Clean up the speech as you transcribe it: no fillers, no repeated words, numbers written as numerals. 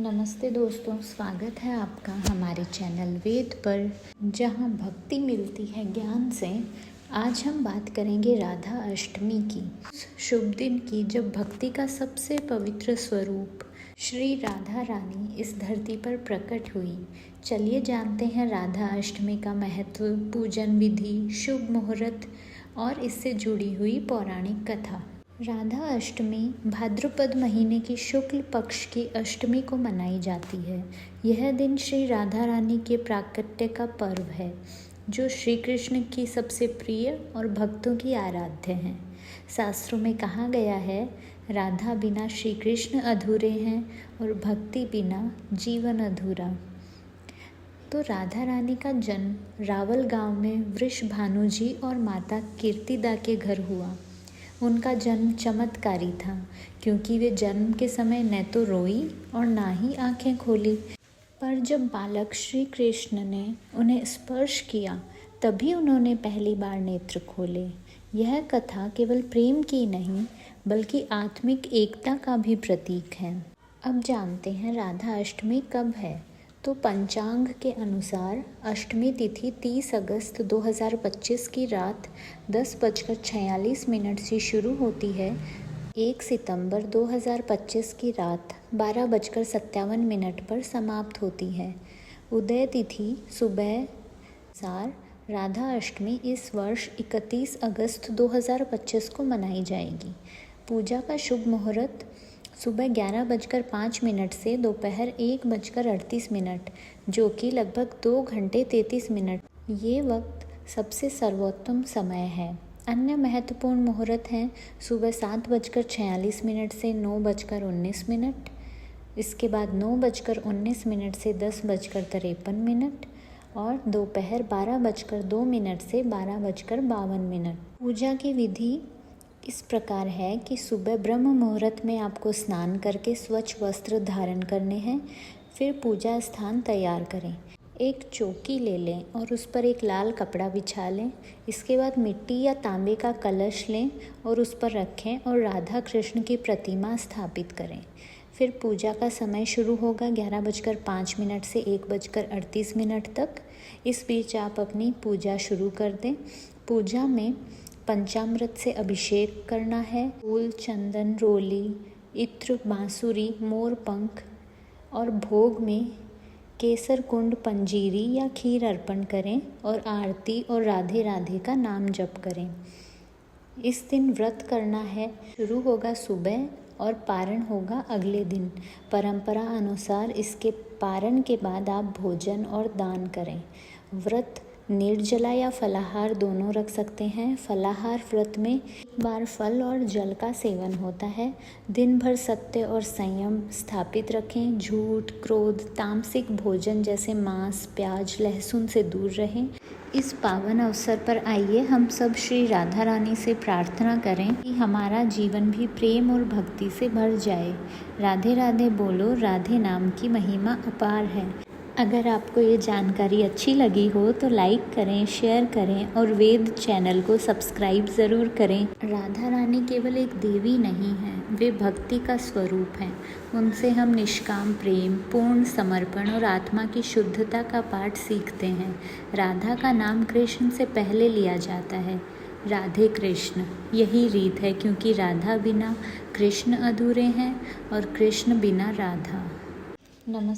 नमस्ते दोस्तों, स्वागत है आपका हमारे चैनल वेद पर, जहां भक्ति मिलती है ज्ञान से। आज हम बात करेंगे राधा अष्टमी की, शुभ दिन की, जब भक्ति का सबसे पवित्र स्वरूप श्री राधा रानी इस धरती पर प्रकट हुई। चलिए जानते हैं राधा अष्टमी का महत्व, पूजन विधि, शुभ मुहूर्त और इससे जुड़ी हुई पौराणिक कथा। राधा अष्टमी भाद्रपद महीने की शुक्ल पक्ष की अष्टमी को मनाई जाती है। यह दिन श्री राधा रानी के प्राकट्य का पर्व है, जो श्री कृष्ण की सबसे प्रिय और भक्तों की आराध्य हैं। शास्त्रों में कहा गया है, राधा बिना श्री कृष्ण अधूरे हैं और भक्ति बिना जीवन अधूरा। तो राधा रानी का जन्म रावल गांव में वृषभानु जी और माता कीर्तिदा के घर हुआ। उनका जन्म चमत्कारी था, क्योंकि वे जन्म के समय न तो रोई और ना ही आंखें खोली। पर जब बालक श्री कृष्ण ने उन्हें स्पर्श किया, तभी उन्होंने पहली बार नेत्र खोले। यह कथा केवल प्रेम की नहीं, बल्कि आत्मिक एकता का भी प्रतीक है। अब जानते हैं राधा अष्टमी कब है। तो पंचांग के अनुसार अष्टमी तिथि 30 अगस्त 2025 की रात 10:46 से शुरू होती है। 1 सितंबर 2025 की रात 12:57 पर समाप्त होती है। उदय तिथि सुबह सार। राधा अष्टमी इस वर्ष 31 अगस्त 2025 को मनाई जाएगी। पूजा का शुभ मुहूर्त सुबह 11:05 से दोपहर 1:38, जो कि लगभग 2 घंटे 33 मिनट। ये वक्त सबसे सर्वोत्तम समय है। अन्य महत्वपूर्ण मुहूर्त हैं सुबह 7:46 से 9:19, इसके बाद 9:19 से 10:53 और दोपहर 12:02 से 12:52। पूजा की विधि इस प्रकार है कि सुबह ब्रह्म मुहूर्त में आपको स्नान करके स्वच्छ वस्त्र धारण करने हैं। फिर पूजा स्थान तैयार करें। एक चौकी ले लें और उस पर एक लाल कपड़ा बिछा लें। इसके बाद मिट्टी या तांबे का कलश लें और उस पर रखें और राधा कृष्ण की प्रतिमा स्थापित करें। फिर पूजा का समय शुरू होगा 11:05 से 1:38 तक। इस बीच आप अपनी पूजा शुरू कर दें। पूजा में पंचामृत से अभिषेक करना है। फूल, चंदन, रोली, इत्र, बांसुरी, मोर पंख और भोग में केसर कुंड, पंजीरी या खीर अर्पण करें और आरती और राधे राधे का नाम जप करें। इस दिन व्रत करना है। शुरू होगा सुबह और पारण होगा अगले दिन। परंपरा अनुसार इसके पारण के बाद आप भोजन और दान करें। व्रत निर्जला या फलाहार दोनों रख सकते हैं। फलाहार व्रत में एक बार फल और जल का सेवन होता है। दिन भर सत्य और संयम स्थापित रखें। झूठ, क्रोध, तामसिक भोजन जैसे मांस, प्याज, लहसुन से दूर रहें। इस पावन अवसर पर आइए हम सब श्री राधा रानी से प्रार्थना करें कि हमारा जीवन भी प्रेम और भक्ति से भर जाए। राधे राधे बोलो, राधे नाम की महिमा अपार है। अगर आपको ये जानकारी अच्छी लगी हो तो लाइक करें, शेयर करें और वेद चैनल को सब्सक्राइब ज़रूर करें। राधा रानी केवल एक देवी नहीं है, वे भक्ति का स्वरूप हैं। उनसे हम निष्काम प्रेम, पूर्ण समर्पण और आत्मा की शुद्धता का पाठ सीखते हैं। राधा का नाम कृष्ण से पहले लिया जाता है। राधे कृष्ण, यही रीत है, क्योंकि राधा बिना कृष्ण अधूरे हैं और कृष्ण बिना राधा। नमस्ते।